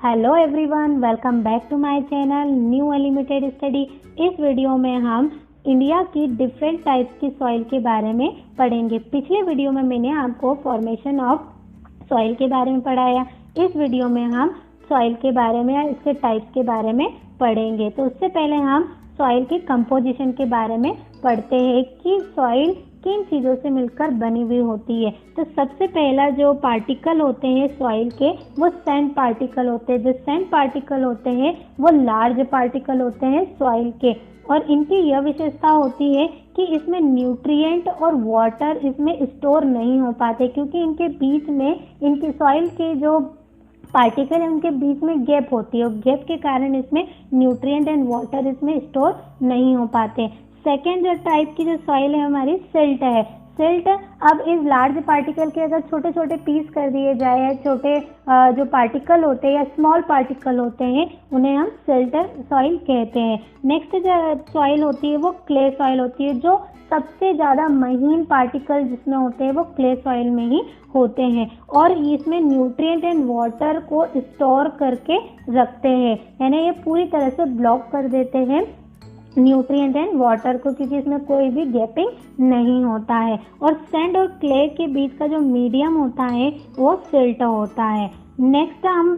Hello everyone, welcome back to my channel new unlimited study. इस video में हम India की डिफरेंट टाइप्स की सॉइल के बारे में पढ़ेंगे। पिछले वीडियो में मैंने आपको फॉर्मेशन ऑफ सॉइल के बारे में पढ़ाया। इस वीडियो में हम सॉइल के बारे में या इसके टाइप्स के बारे में पढ़ेंगे। तो उससे पहले हम सॉइल के कंपोजिशन के बारे में पढ़ते हैं कि सॉइल किन चीज़ों से मिलकर बनी हुई होती है। तो सबसे पहला जो पार्टिकल होते हैं सॉइल के, वो सैंड पार्टिकल होते हैं। जो सैंड पार्टिकल होते हैं वो लार्ज पार्टिकल होते हैं सॉइल के, और इनकी यह विशेषता होती है कि इसमें न्यूट्रिएंट और वाटर इसमें स्टोर नहीं हो पाते, क्योंकि इनके बीच में इनकी सॉइल के जो पार्टिकल है उनके बीच में गैप होती है, और गैप के कारण इसमें न्यूट्रिएंट एंड वाटर इसमें स्टोर नहीं हो पाते। सेकेंड जो टाइप की जो सॉइल है हमारी सिल्ट है। सिल्ट अब इस लार्ज पार्टिकल के अगर छोटे छोटे पीस कर दिए जाए या छोटे जो पार्टिकल होते हैं या स्मॉल पार्टिकल होते हैं उन्हें हम सिल्ट सॉइल कहते हैं। नेक्स्ट जो सॉइल होती है वो क्ले सॉइल होती है। जो सबसे ज़्यादा महीन पार्टिकल जिसमें होते हैं वो क्ले सॉइल में ही होते हैं, और इसमें न्यूट्रिएंट एंड वाटर को स्टोर करके रखते हैं, यानी ये पूरी तरह से ब्लॉक कर देते हैं न्यूट्रिएंट एंड वाटर को, क्योंकि इसमें कोई भी गैपिंग नहीं होता है। और सैंड और क्ले के बीच का जो मीडियम होता है वो सिल्ट होता है। नेक्स्ट हम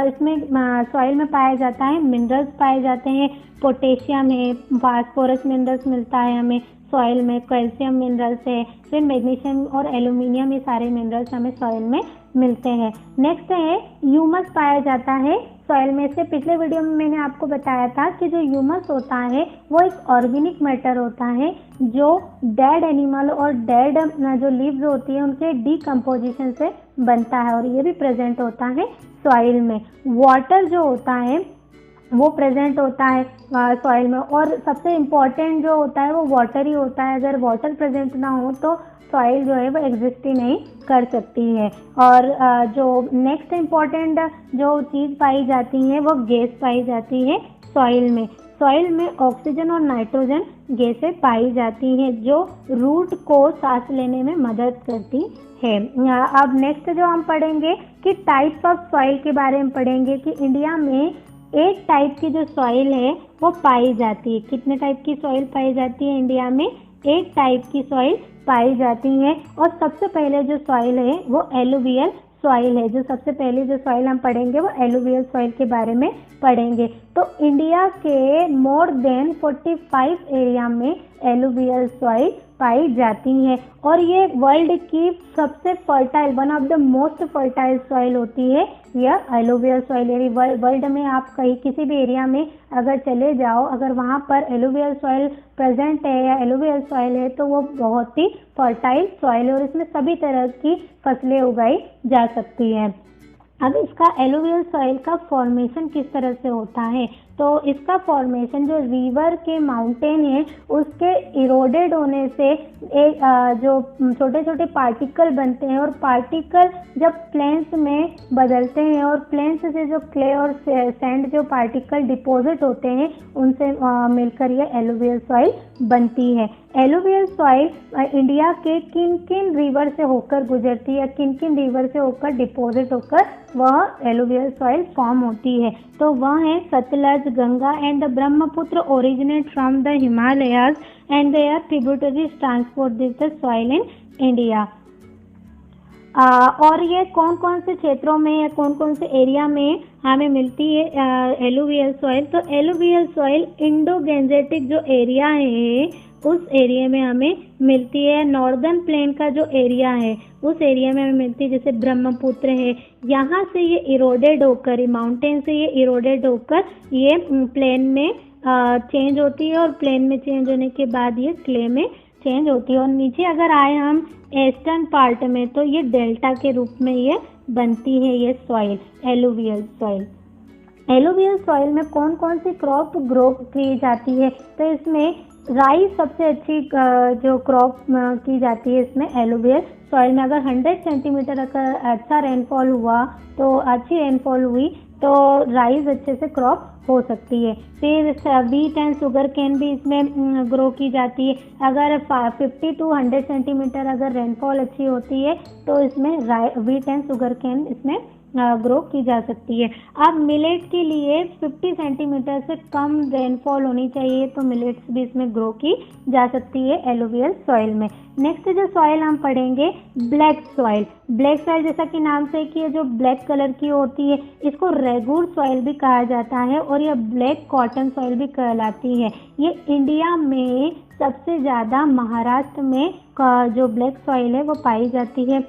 इसमें सॉइल में पाया जाता है मिनरल्स पाए जाते हैं। पोटेशियम है, फास्फोरस मिनरल्स मिलता है हमें सॉइल में, कैल्शियम मिनरल्स है, फिर मैग्नीशियम और एल्यूमिनियम, ये सारे मिनरल्स हमें सॉइल में मिलते हैं। नेक्स्ट है ह्यूमस पाया जाता है सॉइल में। से पिछले वीडियो में मैंने आपको बताया था कि जो ह्यूमस होता है वो एक ऑर्गेनिक मैटर होता है जो डेड एनिमल और डेड जो लीव्स होती है उनके डीकम्पोजिशन से बनता है, और ये भी प्रेजेंट होता है सॉइल में। वाटर जो होता है वो प्रेजेंट होता है सॉइल में, और सबसे इम्पॉर्टेंट जो होता है वो वाटर ही होता है। अगर वाटर प्रेजेंट ना हो तो सॉइल जो है वो एग्जिस्ट ही नहीं कर सकती है। और जो नेक्स्ट इम्पॉर्टेंट जो चीज़ पाई जाती है वो गैस पाई जाती है सॉइल में। सॉइल में ऑक्सीजन और नाइट्रोजन गैसें पाई जाती हैं जो रूट को सांस लेने में मदद करती है। अब नेक्स्ट जो हम पढ़ेंगे कि टाइप्स ऑफ सॉइल के बारे में पढ़ेंगे कि इंडिया में एक टाइप की जो सॉइल है वो पाई जाती है। कितने टाइप की सॉइल पाई जाती है इंडिया में? एक टाइप की सॉइल पाई जाती है, और सबसे पहले जो सॉइल है वो एलुवियल सॉइल है। जो सबसे पहले जो सॉइल हम पढ़ेंगे वो एलुवियल सॉइल के बारे में पढ़ेंगे। तो इंडिया के मोर देन 45 एरिया में एलुवियल सॉइल पाई जाती है, और ये वर्ल्ड की सबसे fertile, one of the most fertile soil होती है यह एलुवियल सॉइल। यानी वर्ल्ड में आप कहीं किसी भी एरिया में अगर चले जाओ, अगर वहाँ पर एलुवियल सॉइल प्रेजेंट है या एलुवियल सॉइल है तो वो बहुत ही फर्टाइल सॉइल है, और इसमें सभी तरह की फसलें उगाई जा सकती हैं। अब इसका एलुवियल सॉइल का फॉर्मेशन किस तरह से होता है? तो इसका फॉर्मेशन जो रिवर के माउंटेन है उसके इरोडेड होने से एक जो छोटे छोटे पार्टिकल बनते हैं, और पार्टिकल जब प्लेन्स में बदलते हैं और प्लेन्स से जो क्ले और सैंड जो पार्टिकल डिपॉजिट होते हैं उनसे मिलकर ये एलुवियल सॉइल बनती है। एलुवियल सॉइल इंडिया के किन किन रिवर से होकर गुजरती है, किन किन रिवर से होकर डिपॉजिट होकर वह एलुवियल सॉइल फॉर्म होती है? तो वह है Sutlej, Ganga and the Brahmaputra originate from the Himalayas and their tributaries transport this the soil in India. और ये कौन कौन से क्षेत्रों में या कौन कौन से एरिया में हमें मिलती है एलुवियल सॉइल? तो एलुवियल सॉइल इंडो गैंजेटिक जो एरिया है उस एरिया में हमें मिलती है। नॉर्दर्न प्लेन का जो एरिया है उस एरिया में हमें मिलती है, जैसे ब्रह्मपुत्र है, यहाँ से ये इरोडेड होकर, माउंटेन से ये इरोडेड होकर ये प्लेन में चेंज होती है, और प्लेन में चेंज होने के बाद ये क्ले में चेंज होती है। और नीचे अगर आए हम ईस्टर्न पार्ट में तो ये डेल्टा के रूप में ये बनती है ये soil, alluvial soil. Alluvial soil में कौन कौन सी क्रॉप ग्रो की जाती है? तो इसमें राइस सबसे अच्छी जो क्रॉप की जाती है इसमें एलुवियल सॉइल में। अगर 100 सेंटीमीटर अगर अच्छा रेनफॉल हुआ तो अच्छी रेनफॉल हुई तो राइस अच्छे से क्रॉप हो सकती है। फिर वीट एंड शुगर कैन भी इसमें ग्रो की जाती है। अगर 50 to 100 सेंटीमीटर अगर रेनफॉल अच्छी होती है तो इसमें वीट एंड शुगर कैन इसमें ग्रो की जा सकती है। अब मिलेट के लिए 50 सेंटीमीटर से कम रेनफॉल होनी चाहिए, तो मिलेट्स भी इसमें ग्रो की जा सकती है एलुवियल सॉइल में। नेक्स्ट जो सॉइल हम पढ़ेंगे ब्लैक सॉइल। ब्लैक सॉइल जैसा कि नाम से कि ये जो ब्लैक कलर की होती है इसको रेगुर सॉइल भी कहा जाता है और यह ब्लैक कॉटन सॉइल भी कहलाती है। ये इंडिया में सबसे ज़्यादा महाराष्ट्र में जो ब्लैक सॉइल है वो पाई जाती है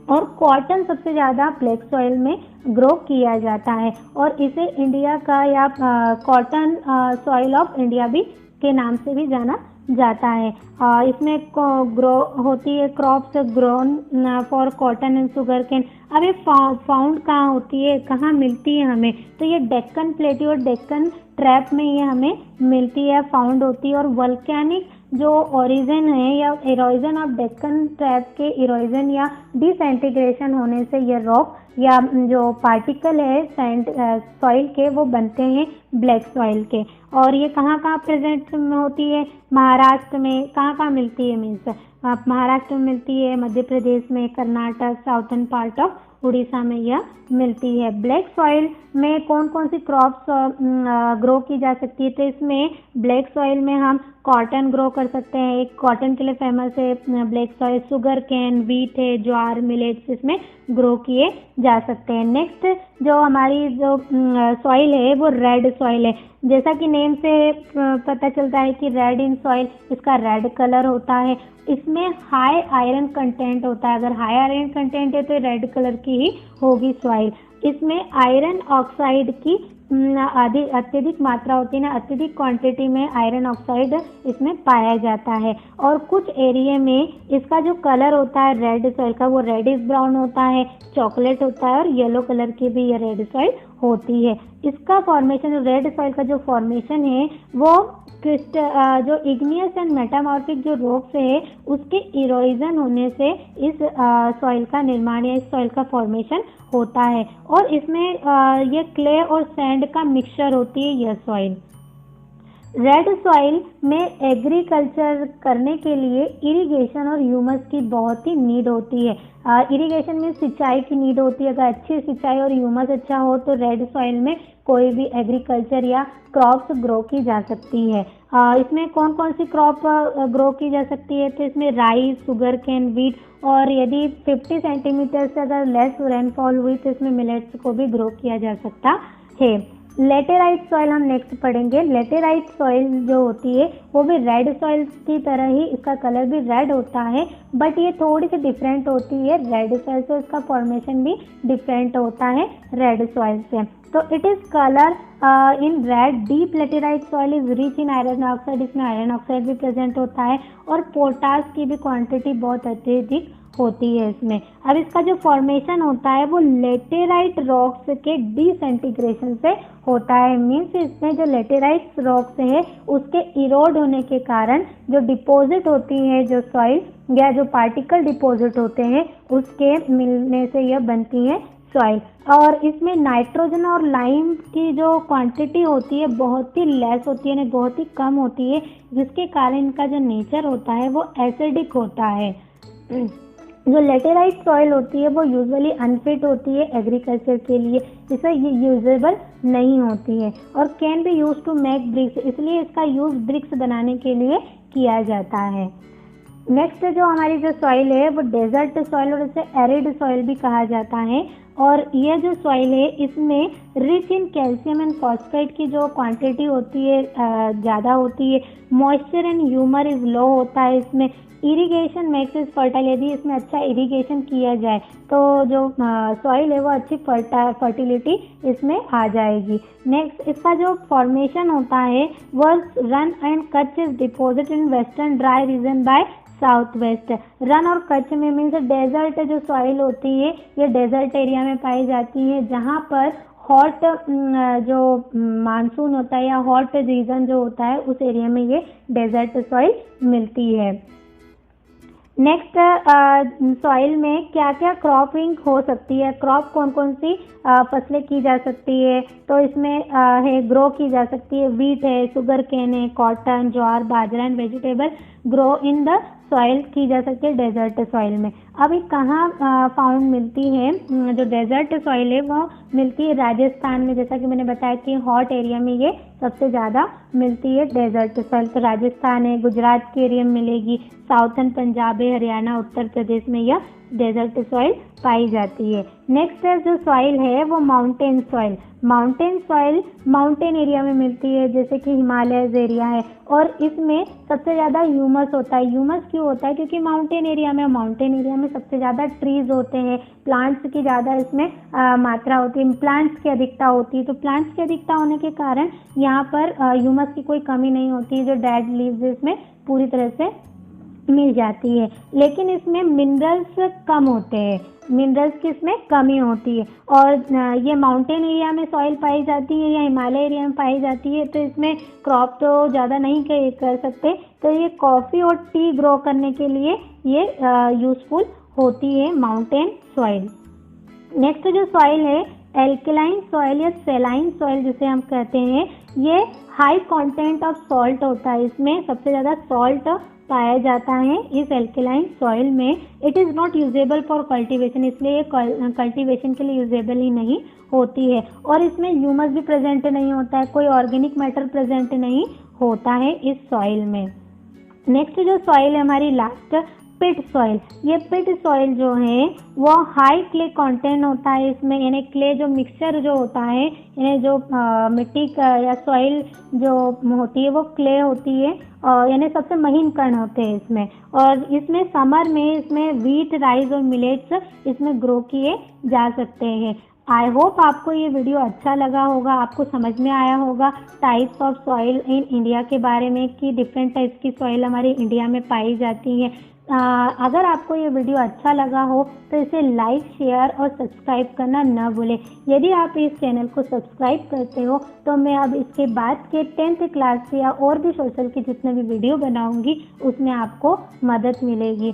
और कॉटन सबसे ज़्यादा ब्लैक सॉइल में ग्रो किया जाता है और इसे इंडिया का या कॉटन सॉइल ऑफ इंडिया भी के नाम से भी जाना जाता है। इसमें ग्रो होती है crops grown for cotton and sugar cane. अब ये फाउंड कहाँ होती है, कहाँ मिलती है हमें, तो ये डेक्कन प्लेट्यू और डेक्कन ट्रैप में ये हमें मिलती है, फाउंड होती है। और वोल्केनिक जो ओरिजिन है या इरोजन ऑफ डेक्कन ट्रैप के इरोजन या डिसइंटीग्रेशन होने से ये रॉक या जो पार्टिकल है सॉइल के वो बनते हैं ब्लैक सॉइल के। और ये कहाँ कहाँ प्रेजेंट होती है, महाराष्ट्र में। कहाँ कहाँ मिलती है मीन्स महाराष्ट्र में मिलती है, मध्य प्रदेश में, Karnataka, southern part of Orissa में यह मिलती है। ब्लैक सॉइल में कौन कौन सी क्रॉप्स ग्रो की जा सकती है, तो इसमें ब्लैक सॉइल में हम कॉटन ग्रो कर सकते हैं, एक कॉटन के लिए फेमस है black soil. Sugar cane, wheat है, ज्वार, मिलेट्स इसमें ग्रो किए जा सकते हैं। नेक्स्ट जो हमारी जो सॉइल है वो रेड सॉइल है। जैसा कि नेम से पता चलता है कि रेड इन सॉइल, इसका रेड कलर होता है। इसमें हाई आयरन कंटेंट होता है, अगर हाई आयरन कंटेंट है तो रेड कलर की ही होगी सॉइल। इसमें आयरन ऑक्साइड की अत्यधिक मात्रा होती है ना, अत्यधिक क्वांटिटी में आयरन ऑक्साइड इसमें पाया जाता है। और कुछ एरिया में इसका जो कलर होता है रेड सॉइल का वो रेडिश ब्राउन होता है, चॉकलेट होता है और येलो कलर की भी ये रेड सॉइल होती है। इसका फॉर्मेशन, जो रेड सॉइल का जो फॉर्मेशन है वो जो इग्नियस एंड मेटामॉर्फिक जो रॉक्स है उसके इरोजन होने से इस सॉइल का निर्माण या इस सॉइल का फॉर्मेशन होता है। और इसमें ये क्ले और सैंड का मिक्सचर होती है यह सॉइल। रेड सॉइल में एग्रीकल्चर करने के लिए इरिगेशन और ह्यूमस की बहुत ही नीड होती है। इरिगेशन में सिंचाई की नीड होती है। अगर अच्छी सिंचाई और ह्यूमस अच्छा हो तो रेड सॉइल में कोई भी एग्रीकल्चर या क्रॉप्स ग्रो की जा सकती है। इसमें कौन कौन सी क्रॉप ग्रो की जा सकती है, तो इसमें राइस, शुगर केन, व्हीट और यदि 50 सेंटीमीटर से अगर लेस रेनफॉल हुई तो इसमें मिलेट्स को भी ग्रो किया जा सकता है। लेटेराइट सॉइल हम नेक्स्ट पढ़ेंगे। लेटेराइट सॉइल जो होती है वो भी रेड सॉइल की तरह ही इसका कलर भी रेड होता है, बट ये थोड़ी सी डिफरेंट होती है रेड सॉइल से, इसका फॉर्मेशन भी डिफरेंट होता है रेड सॉइल से। तो it is colour in red. Deep laterite soil is rich in iron oxide, इसमें आयरन ऑक्साइड भी प्रेजेंट होता है और पोटास की भी क्वांटिटी बहुत अत्यधिक होती है इसमें। अब इसका जो फॉर्मेशन होता है वो लेटेराइट रॉक्स के डिसइंटीग्रेशन से होता है। मीन्स इसमें जो लेटेराइट रॉक्स है उसके इरोड होने के कारण जो डिपॉजिट होती है, जो सॉइल या जो पार्टिकल डिपॉजिट होते हैं उसके मिलने से यह बनती है सॉइल। और इसमें नाइट्रोजन और लाइम की जो क्वांटिटी होती है बहुत ही लेस होती है, बहुत ही कम होती है, जिसके कारण इनका जो नेचर होता है वो एसिडिक होता है। जो लेटेराइट सॉइल होती है वो यूजुअली अनफिट होती है एग्रीकल्चर के लिए, इसे ये यूजेबल नहीं होती है और can be use to make bricks, इसलिए इसका यूज ब्रिक्स बनाने के लिए किया जाता है। नेक्स्ट जो हमारी जो सॉइल है वो डेजर्ट सॉइल और इसे एरिड सॉइल भी कहा जाता है। और यह जो सॉइल है इसमें rich in calcium and phosphate की जो क्वांटिटी होती है ज़्यादा होती है। Moisture and humour is low होता है इसमें। इरिगेशन मेक्स इज फर्टाइल, यदि इसमें अच्छा इरिगेशन किया जाए तो जो सॉइल है वो अच्छी फर्टिलिटी इसमें आ जाएगी। नेक्स्ट इसका जो फॉर्मेशन होता है वो Rann and Kutch is deposit in western dry region by south west. Rann और कच्छ में मीन्स डेजर्ट जो सॉइल होती है ये डेजर्ट एरिया में पाई जाती है, जहाँ पर हॉट जो मानसून होता है या हॉट रीजन जो होता है उस एरिया में ये डेजर्ट सॉइल मिलती है। नेक्स्ट सॉइल में क्या क्या क्रॉपिंग हो सकती है, क्रॉप कौन कौन सी फसलें की जा सकती है, तो इसमें है ग्रो की जा सकती है। व्हीट है, शुगर केन है, cotton, jowar, bajra and vegetable grow in the soil की जा सकती है डेजर्ट सॉइल में। अब ये कहाँ फाउंड मिलती है? जो डेजर्ट सॉइल है वो मिलती है राजस्थान में, जैसा कि मैंने बताया कि हॉट एरिया में ये सबसे ज़्यादा मिलती है डेजर्ट सॉइल। तो राजस्थान है, गुजरात के एरिया में मिलेगी, साउथर्न पंजाब है, हरियाणा, उत्तर प्रदेश में यह डेजर्ट सॉइल पाई जाती है। नेक्स्ट जो सॉइल है वो mountain soil. Mountain soil mountain area में मिलती है, जैसे कि हिमालयज एरिया है, और इसमें सबसे ज़्यादा ह्यूमस होता है। ह्यूमस क्यों होता है? क्योंकि माउंटेन एरिया में सबसे ज़्यादा ट्रीज होते हैं, प्लांट्स की ज़्यादा इसमें मात्रा होती है, प्लांट्स की अधिकता होती है। तो प्लांट्स की अधिकता होने के कारण यहाँ पर ह्यूमस की कोई कमी नहीं होती है, जो डेड लीव्स इसमें पूरी तरह से मिल जाती है। लेकिन इसमें मिनरल्स कम होते हैं, मिनरल्स की इसमें कमी होती है। और ये माउंटेन एरिया में सॉइल पाई जाती है या हिमालय एरिया में पाई जाती है, तो इसमें क्रॉप तो ज़्यादा नहीं कर सकते, तो ये कॉफ़ी और टी ग्रो करने के लिए ये यूज़फुल होती है माउंटेन सॉइल। नेक्स्ट जो सॉइल है एल्कलाइन सॉइल या सेलाइन सॉइल जिसे हम कहते हैं, ये हाई कंटेंट ऑफ सॉल्ट होता है, इसमें सबसे ज़्यादा सॉल्ट पाया जाता है इस एल्कलाइन सॉइल में। It is not usable for cultivation, इसलिए कल्टीवेशन के लिए यूजेबल ही नहीं होती है। और इसमें ह्यूमस भी प्रेजेंट नहीं होता है, कोई ऑर्गेनिक मैटर प्रेजेंट नहीं होता है इस सॉइल में। नेक्स्ट जो सॉइल है हमारी लास्ट, पिट सॉइल। ये पिट सॉइल जो है वो हाई क्ले कंटेंट होता है इसमें, यानी क्ले जो मिक्सचर जो होता है, यानी जो मिट्टी का या सॉइल जो होती है वो क्ले होती है, यानी सबसे महीन कण होते हैं इसमें। और इसमें समर में इसमें वीट, राइस और मिलेट्स इसमें ग्रो किए जा सकते हैं। आई होप आपको ये वीडियो अच्छा लगा होगा, आपको समझ में आया होगा types of soil in India के बारे में, कि डिफरेंट टाइप्स की सॉइल हमारे इंडिया में पाई जाती है। अगर आपको ये वीडियो अच्छा लगा हो तो इसे लाइक, शेयर और सब्सक्राइब करना न भूलें। यदि आप इस चैनल को सब्सक्राइब करते हो तो मैं अब इसके बाद के 10th क्लास के या और भी सोशल के जितने भी वीडियो बनाऊंगी उसमें आपको मदद मिलेगी।